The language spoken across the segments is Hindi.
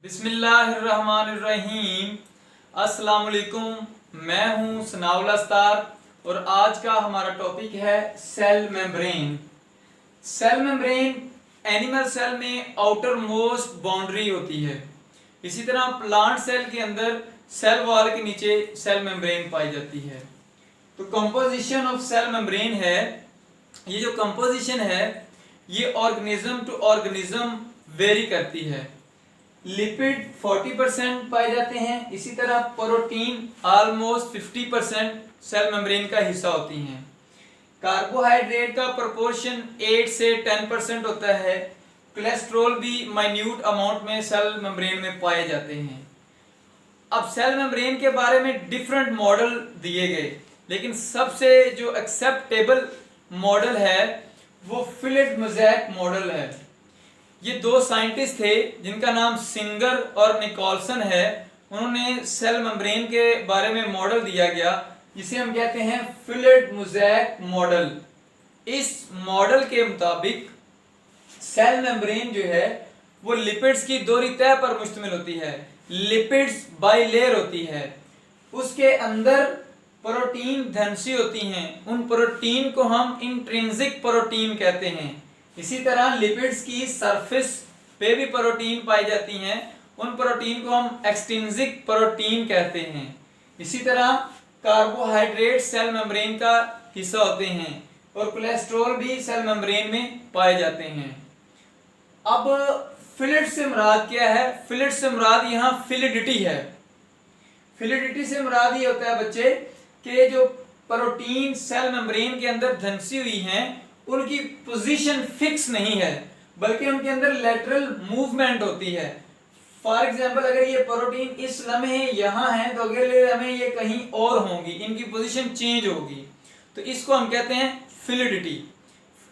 बिस्मिल्लाहिर्रहमानिर्रहीम। अस्सलाम वालेकुम। मैं हूं सनाउल अस्तार और आज का हमारा टॉपिक है cell membrane. Cell membrane animal cell में आउटर मोस्ट बाउंड्री होती है। इसी तरह प्लांट सेल के अंदर सेल वॉल के नीचे सेल मेम्ब्रेन पाई जाती है। तो कंपोजिशन ऑफ सेल मेम्ब्रेन है, ये जो कंपोजिशन है ये ऑर्गेनिज्म टू ऑर्गेनिज्म वेरी करती है। लिपिड 40% पाए जाते हैं, इसी तरह प्रोटीन ऑलमोस्ट 50% सेल मेम्ब्रेन का हिस्सा होती हैं। कार्बोहाइड्रेट का प्रोपोर्शन 8 से 10% होता है। कोलेस्ट्रॉल भी माइन्यूट अमाउंट में सेल मेम्ब्रेन में पाए जाते हैं। अब सेल मेम्ब्रेन के बारे में डिफरेंट मॉडल दिए गए, लेकिन सबसे जो एक्सेप्टेबल मॉडल है वो फिलिप मोज़ेक मॉडल है। ये दो साइंटिस्ट थे जिनका नाम सिंगर और निकोलसन है। उन्होंने सेल मेम्ब्रेन के बारे में मॉडल दिया गया जिसे हम कहते हैं फिलिप मोज़ेक मॉडल। इस मॉडल के मुताबिक सेल मेम्ब्रेन जो है वो लिपिड्स की दोहरी तह पर मुश्तमिल होती है। लिपिड्स बाइलेयर होती है, उसके अंदर प्रोटीन धनसी होती हैं। उन प्रोटीन को हम इंट्रिंसिक प्रोटीन कहते हैं। इसी तरह लिपिड्स की सरफेस पे भी प्रोटीन पाई जाती हैं, उन प्रोटीन को हम एक्सट्रिंसिक प्रोटीन कहते हैं। इसी तरह कार्बोहाइड्रेट सेल मेम्ब्रेन का हिस्सा होते हैं और कोलेस्ट्रॉल भी सेल मेम्ब्रेन में पाए जाते हैं। अब फिलिड से मुराद क्या है? फिलिड से मुराद यहाँ फिलिडिटी है। फिलिडिटी से मुराद ये होता है बच्चे कि जो प्रोटीन सेल मेम्ब्रेन के अंदर धंसी हुई हैं उनकी पोजीशन फिक्स नहीं है, बल्कि उनके अंदर लेटरल मूवमेंट होती है। फॉर एग्जांपल अगर ये प्रोटीन इस लम्हे यहाँ है तो अगले लम्हे ये कहीं और होंगी, इनकी पोजीशन चेंज होगी। तो इसको हम कहते हैं फिलिडिटी।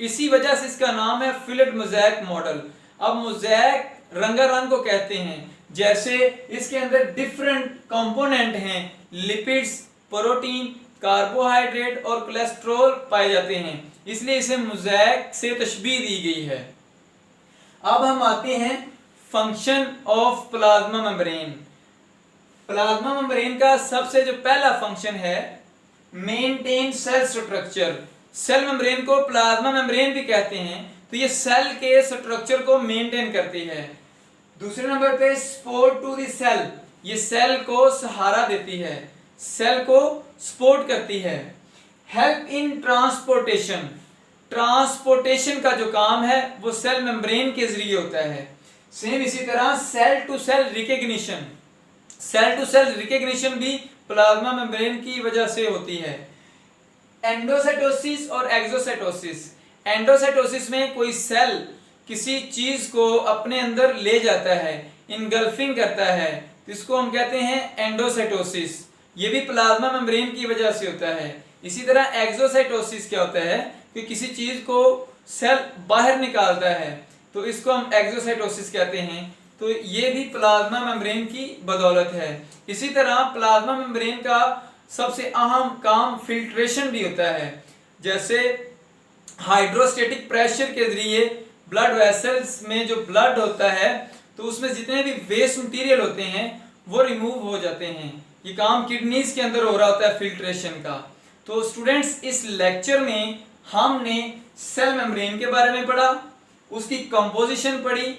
इसी वजह से इसका नाम है फिलिप मोज़ेक मॉडल। अब मोज़ेक रंगारंग को कहते हैं, जैसे इसके अंदर डिफरेंट कंपोनेंट हैं, लिपिड्स, प्रोटीन, कार्बोहाइड्रेट और कोलेस्ट्रॉल पाए जाते हैं, इसलिए इसे मोज़ेक से तशबीह दी गई है। अब हम आते हैं function of plasma membrane. Plasma membrane का सबसे जो पहला फंक्शन है maintain cell structure. Cell membrane को प्लाज्मा मेम्ब्रेन भी कहते हैं, तो ये सेल के स्ट्रक्चर को मेंटेन करती है। दूसरे नंबर पे सपोर्ट टू द सेल, ये सेल को सहारा देती है, सेल को सपोर्ट करती है। हेल्प इन ट्रांसपोर्टेशन, ट्रांसपोर्टेशन का जो काम है वो सेल मेम्ब्रेन के जरिए होता है। सेम इसी तरह cell to cell recognition, cell to cell recognition भी प्लाज्मा मेम्ब्रेन की वजह से होती है। एंडोसाइटोसिस और एक्सोसाइटोसिस, एंडोसाइटोसिस में कोई सेल किसी चीज को अपने अंदर ले जाता है, इनगल्फिंग करता है, तो इसको हम कहते हैं एंडोसाइटोसिस। ये भी प्लाज्मा मेम्ब्रेन की वजह से होता है। इसी तरह एक्सोसाइटोसिस क्या होता है कि किसी चीज को सेल बाहर निकालता है, तो इसको हम एक्सोसाइटोसिस कहते हैं। तो ये भी प्लाज्मा मेम्ब्रेन की बदौलत है। इसी तरह प्लाज्मा मेम्ब्रेन का सबसे अहम काम फिल्ट्रेशन भी होता है। जैसे हाइड्रोस्टेटिक प्रेशर के जरिए ब्लड वेसल्स में जो ब्लड होता है तो उसमें जितने भी वेस्ट मटेरियल होते हैं वो रिमूव हो जाते हैं। ये काम किडनीज के अंदर हो रहा होता है फिल्ट्रेशन का। तो स्टूडेंट्स, इस लेक्चर में हमने सेल मेम्ब्रेन के बारे में पढ़ा, उसकी कंपोजिशन पढ़ी,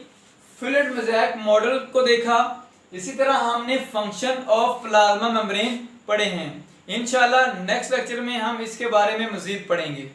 फिलिप मोज़ेक मॉडल को देखा। इसी तरह हमने फंक्शन ऑफ प्लाज्मा मेम्ब्रेन पढ़े हैं। इंशाल्लाह नेक्स्ट लेक्चर में हम इसके बारे में मजीद पढ़ेंगे।